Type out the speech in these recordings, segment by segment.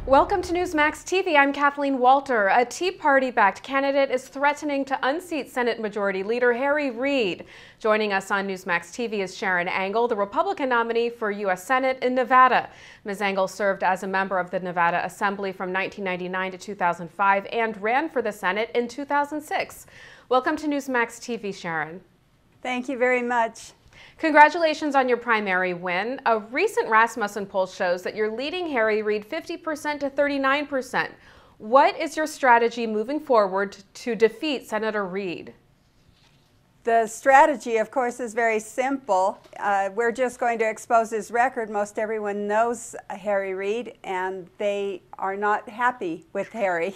Welcome to Newsmax TV. I'm Kathleen Walter. A Tea Party-backed candidate is threatening to unseat Senate Majority Leader Reid. Joining us on Newsmax TV is Sharon, the Republican nominee for U.S. Senate in Nevada. Ms. Engel served as a member of the Nevada Assembly from 1999 to 2005 and ran for the Senate in 2006. Welcome to Newsmax TV, Sharon. Thank you very much. Congratulations on your primary win. A recent Rasmussen poll shows that you're leading Reid 50% to 39%. What is your strategy moving forward to defeat Senator Reid? The strategy, of course, is very simple. We're just going to expose his record. Most everyone knows Reid, and they are not happy with Harry.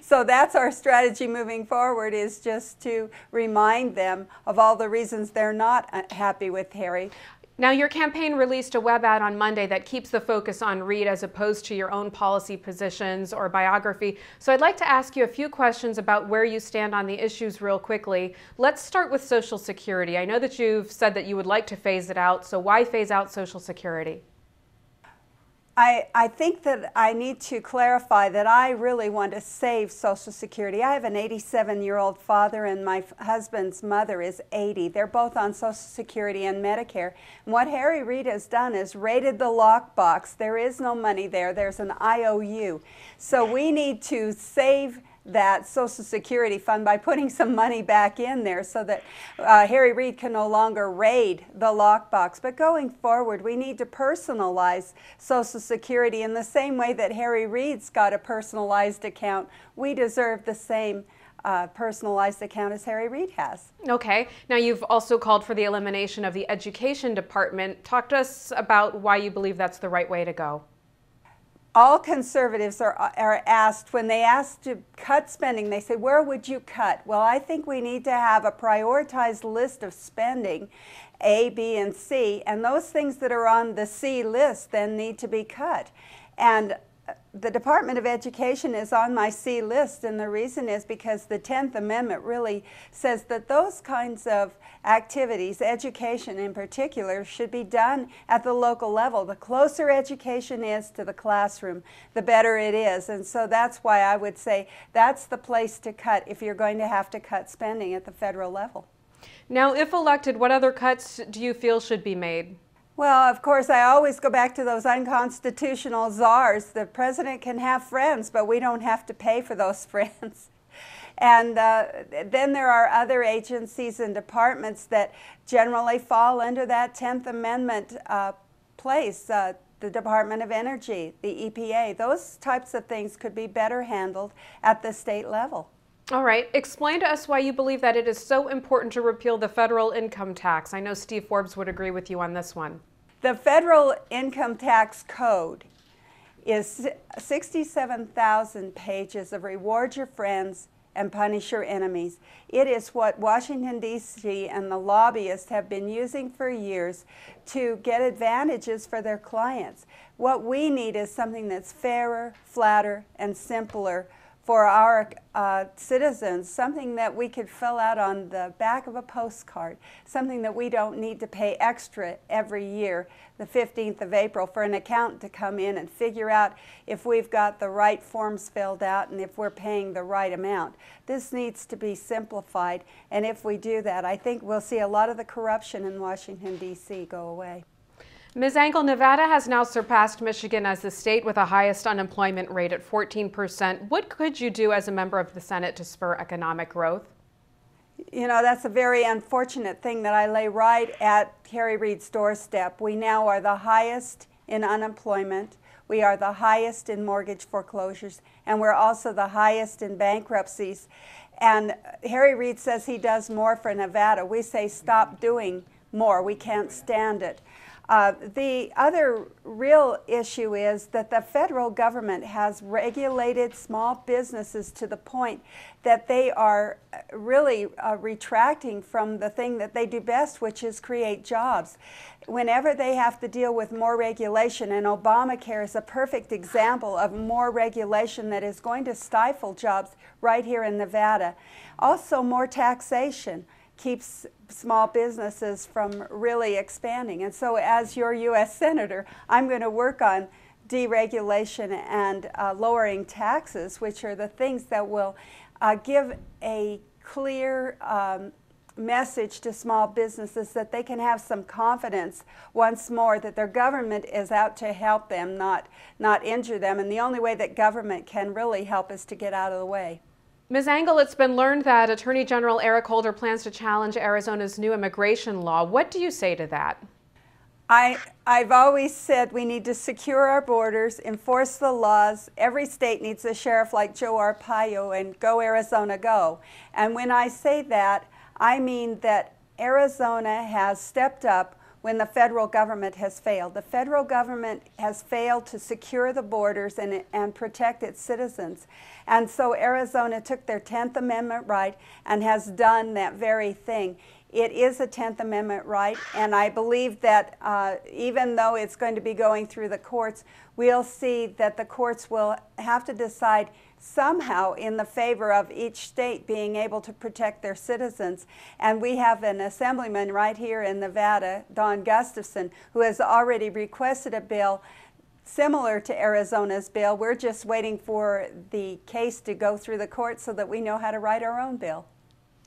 So that's our strategy moving forward, is just to remind them of all the reasons they're not happy with Harry. Now, your campaign released a web ad on Monday that keeps the focus on Reid as opposed to your own policy positions or biography. So I'd like to ask you a few questions about where you stand on the issues real quickly. Let's start with Social Security. I know that you've said that you would like to phase it out, so why phase out Social Security? I think that I need to clarify that I really want to save Social Security. I have an 87-year-old father, and my husband's mother is 80. They're both on Social Security and Medicare. And what Reid has done is raided the lockbox. There is no money there. There's an IOU. So we need to save that Social Security fund by putting some money back in there so that Reid can no longer raid the lockbox. But going forward, we need to personalize Social Security in the same way that Reid's got a personalized account. We deserve the same personalized account as Reid has. Okay. Now, you've also called for the elimination of the Education Department. Talk to us about why you believe that's the right way to go. All conservatives are asked, when they ask to cut spending, they say, where would you cut? Well, I think we need to have a prioritized list of spending, A, B, and C, and those things that are on the C list then need to be cut. And the Department of Education is on my C list, and the reason is because the 10th Amendment really says that those kinds of activities, education in particular, should be done at the local level. The closer education is to the classroom, the better it is. And so that's why I would say that's the place to cut if you're going to have to cut spending at the federal level. Now, if elected, what other cuts do you feel should be made? Well, of course, I always go back to those unconstitutional czars. The president can have friends, but we don't have to pay for those friends. And then there are other agencies and departments that generally fall under that 10th Amendment place. The Department of Energy, the EPA, those types of things could be better handled at the state level. All right. Explain to us why you believe that it is so important to repeal the federal income tax. I know Steve Forbes would agree with you on this one. The federal income tax code is 67,000 pages of reward your friends and punish your enemies. It is what Washington, D.C. and the lobbyists have been using for years to get advantages for their clients. What we need is something that's fairer, flatter, and simpler for our citizens, something that we could fill out on the back of a postcard, something that we don't need to pay extra every year, the 15th of April, for an accountant to come in and figure out if we've got the right forms filled out and if we're paying the right amount. This needs to be simplified, and if we do that, I think we'll see a lot of the corruption in Washington, D.C. go away. Ms. Engel, Nevada has now surpassed Michigan as the state with the highest unemployment rate at 14%. What could you do as a member of the Senate to spur economic growth? You know, that's a very unfortunate thing that I lay right at Reid's doorstep. We now are the highest in unemployment. We are the highest in mortgage foreclosures, and we're also the highest in bankruptcies. And Reid says he does more for Nevada. We say stop doing more. We can't stand it. The other real issue is that the federal government has regulated small businesses to the point that they are really retracting from the thing that they do best, which is create jobs. Whenever they have to deal with more regulation, and Obamacare is a perfect example of more regulation that is going to stifle jobs right here in Nevada. Also, more taxation keeps small businesses from really expanding. And so as your U.S. Senator, I'm going to work on deregulation and lowering taxes, which are the things that will give a clear message to small businesses that they can have some confidence once more that their government is out to help them, not injure them. And the only way that government can really help is to get out of the way. Ms. Engel, it's been learned that Attorney General Eric Holder plans to challenge Arizona's new immigration law. What do you say to that? I've always said we need to secure our borders, enforce the laws. Every state needs a sheriff like Joe Arpaio, and go Arizona, go. And when I say that, I mean that Arizona has stepped up when the federal government has failed. The federal government has failed to secure the borders and protect its citizens. And so Arizona took their 10th Amendment right and has done that very thing. It is a 10th Amendment right, and I believe that even though it's going to be going through the courts, we'll see that the courts will have to decide somehow in the favor of each state being able to protect their citizens. And we have an assemblyman right here in Nevada, Don Gustafson, who has already requested a bill similar to Arizona's bill. We're just waiting for the case to go through the courts so that we know how to write our own bill.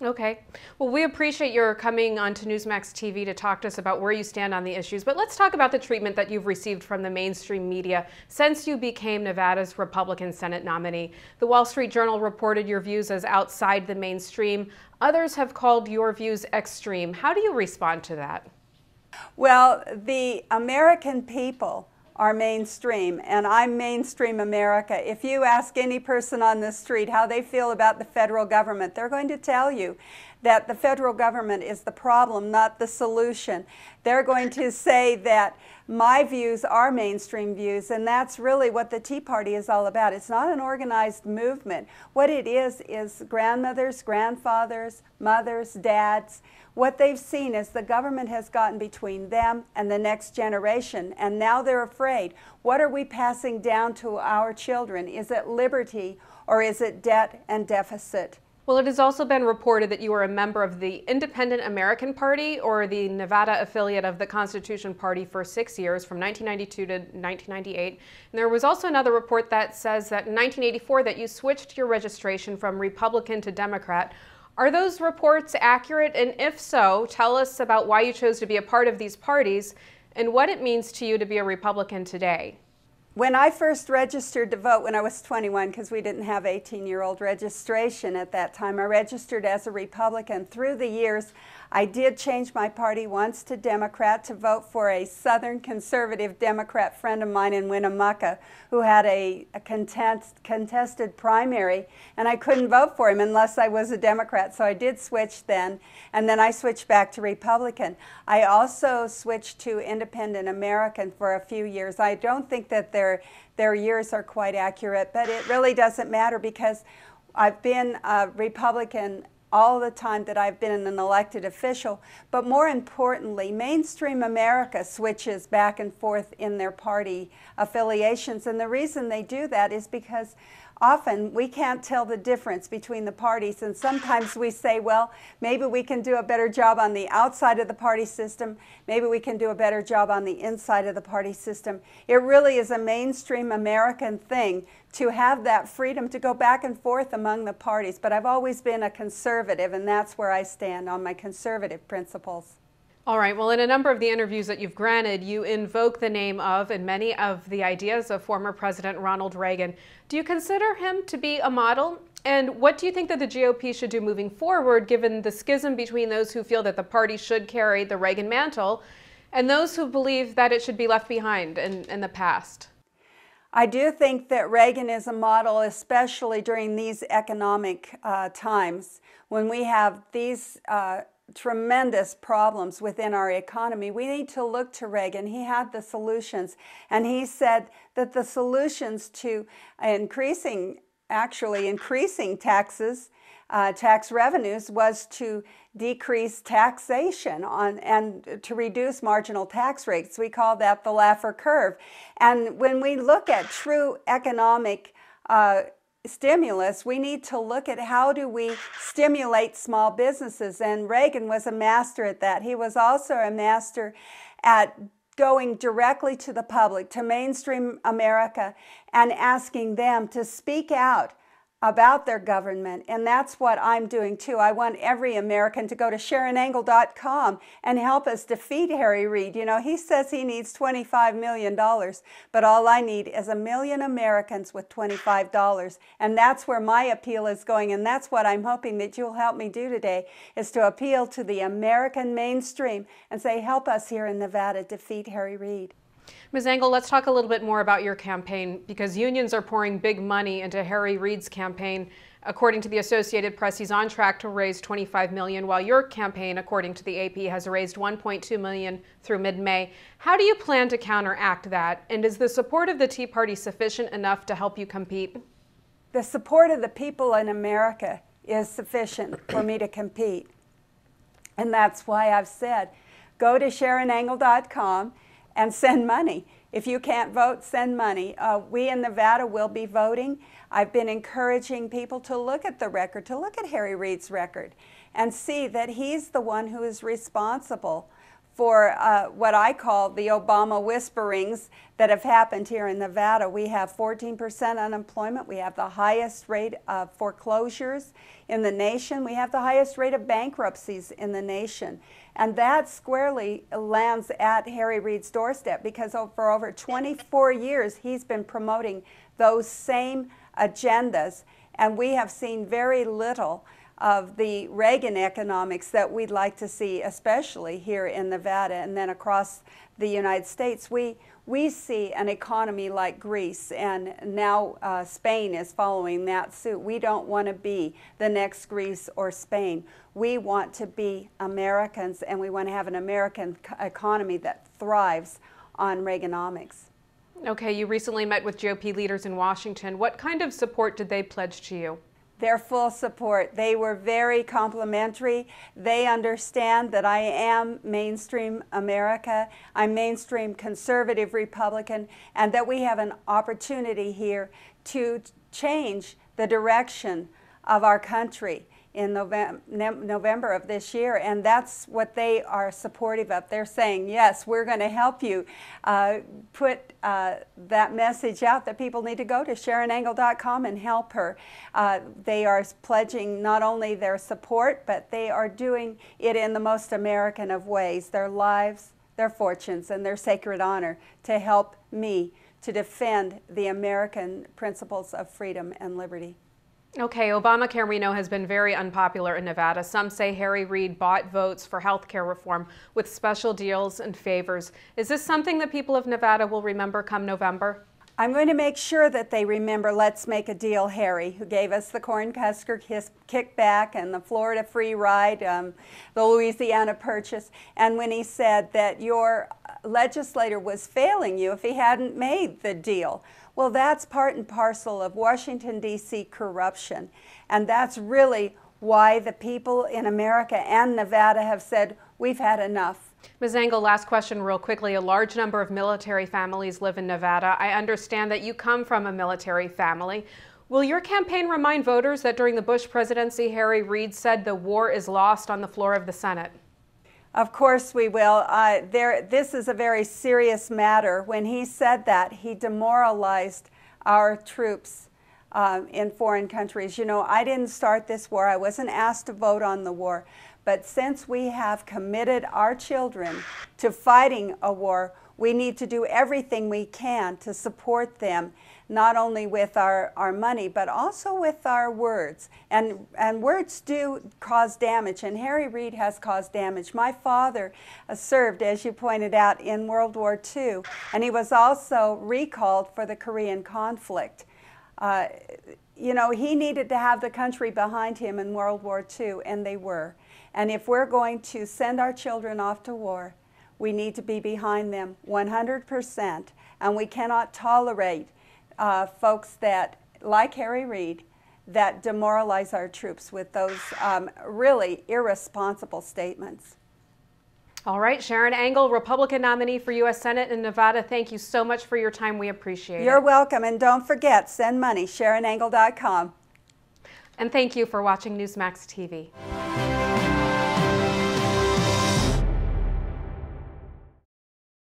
Okay. Well, we appreciate your coming on to Newsmax TV to talk to us about where you stand on the issues, but let's talk about the treatment that you've received from the mainstream media since you became Nevada's Republican Senate nominee. The Wall Street Journal reported your views as outside the mainstream. Others have called your views extreme. How do you respond to that? Well, the American people are mainstream, and I'm mainstream America. If you ask any person on the street how they feel about the federal government, they're going to tell you that the federal government is the problem, not the solution. They're going to say that my views are mainstream views, and that's really what the Tea Party is all about. It's not an organized movement. What it is grandmothers, grandfathers, mothers, dads. What they've seen is the government has gotten between them and the next generation, and now they're afraid. What are we passing down to our children? Is it liberty or is it debt and deficit? Well, it has also been reported that you were a member of the Independent American Party, or the Nevada affiliate of the Constitution Party, for 6 years, from 1992 to 1998. And there was also another report that says that in 1984 that you switched your registration from Republican to Democrat. Are those reports accurate? And if so, tell us about why you chose to be a part of these parties and what it means to you to be a Republican today. When I first registered to vote when I was 21, because we didn't have 18-year-old registration at that time, I registered as a Republican. Through the years, I did change my party once to Democrat to vote for a Southern conservative Democrat friend of mine in Winnemucca who had a contested primary, and I couldn't vote for him unless I was a Democrat, so I did switch then, and then I switched back to Republican. I also switched to Independent American for a few years. I don't think that their years are quite accurate, but it really doesn't matter because I've been a Republican all the time that I've been an elected official. But more importantly, mainstream America switches back and forth in their party affiliations. And the reason they do that is because often we can't tell the difference between the parties, and sometimes we say, well, maybe we can do a better job on the outside of the party system, maybe we can do a better job on the inside of the party system. It really is a mainstream American thing to have that freedom to go back and forth among the parties, but I've always been a conservative, and that's where I stand, on my conservative principles. All right, well, in a number of the interviews that you've granted, you invoke the name of and many of the ideas of former President Ronald Reagan. Do you consider him to be a model? And what do you think that the GOP should do moving forward, given the schism between those who feel that the party should carry the Reagan mantle and those who believe that it should be left behind in the past? I do think that Reagan is a model, especially during these economic times when we have these tremendous problems within our economy. We need to look to Reagan. He had the solutions, and he said that the solutions to increasing taxes, tax revenues, was to decrease taxation and to reduce marginal tax rates. We call that the Laffer curve. And when we look at true economic stimulus, we need to look at how do we stimulate small businesses, and Reagan was a master at that. He was also a master at going directly to the public, to mainstream America, and asking them to speak out about their government. And that's what I'm doing too. I want every American to go to SharonAngle.com and help us defeat Harry Reid. You know, he says he needs $25 million, but all I need is 1 million Americans with $25. And that's where my appeal is going. And that's what I'm hoping that you'll help me do today, is to appeal to the American mainstream and say, help us here in Nevada defeat Harry Reid. Ms. Angle, let's talk a little bit more about your campaign, because unions are pouring big money into Harry Reid's campaign. According to the Associated Press, he's on track to raise $25 million, while your campaign, according to the AP, has raised $1.2 million through mid-May. How do you plan to counteract that? And is the support of the Tea Party sufficient enough to help you compete? The support of the people in America is sufficient for me to compete. And that's why I've said, go to SharonAngle.com and send money. If you can't vote, send money. We in Nevada will be voting. I've been encouraging people to look at the record, to look at Harry Reid's record, and see that he's the one who is responsible for what I call the Obama whisperings that have happened here in Nevada. We have 14% unemployment. We have the highest rate of foreclosures in the nation. We have the highest rate of bankruptcies in the nation. And that squarely lands at Harry Reid's doorstep, because for over 24 years he's been promoting those same agendas. And we have seen very little of the Reagan economics that we'd like to see, especially here in Nevada and then across the United States. We see an economy like Greece, and now Spain is following that suit. We don't want to be the next Greece or Spain. We want to be Americans, and we want to have an American economy that thrives on Reaganomics. Okay, you recently met with GOP leaders in Washington. What kind of support did they pledge to you? Their full support. They were very complimentary. They understand that I am mainstream America. I'm mainstream conservative Republican, and that we have an opportunity here to change the direction of our country in November of this year, and that's what they are supportive of. They're saying, yes, we're going to help you put that message out that people need to go to SharonAngle.com and help her. They are pledging not only their support, but they are doing it in the most American of ways, their lives, their fortunes, and their sacred honor, to help me to defend the American principles of freedom and liberty. Okay, Obamacare, we know, has been very unpopular in Nevada. Some say Harry Reid bought votes for health care reform with special deals and favors. Is this something that people of Nevada will remember come November? I'm going to make sure that they remember Let's Make a Deal Harry, who gave us the Cornhusker kickback and the Florida free ride, the Louisiana purchase, and when he said that your legislator was failing you if he hadn't made the deal. Well, that's part and parcel of Washington, D.C. corruption, and that's really why the people in America and Nevada have said, we've had enough. Ms. Angle, last question real quickly. A large number of military families live in Nevada. I understand that you come from a military family. Will your campaign remind voters that during the Bush presidency, Harry Reid said the war is lost on the floor of the Senate? Of course we will. This is a very serious matter. When he said that, he demoralized our troops in foreign countries. You know, I didn't start this war. I wasn't asked to vote on the war. But since we have committed our children to fighting a war, we need to do everything we can to support them, not only with our money, but also with our words. And words do cause damage, and Harry Reid has caused damage. My father served, as you pointed out, in World War II, and he was also recalled for the Korean conflict. You know, he needed to have the country behind him in World War II, and they were. And if we're going to send our children off to war, we need to be behind them 100%, and we cannot tolerate folks that, like Harry Reid, that demoralize our troops with those really irresponsible statements. All right, Sharon Angle, Republican nominee for U.S. Senate in Nevada, thank you so much for your time. We appreciate it. You're welcome, and don't forget, send money, SharonAngle.com. And thank you for watching Newsmax TV.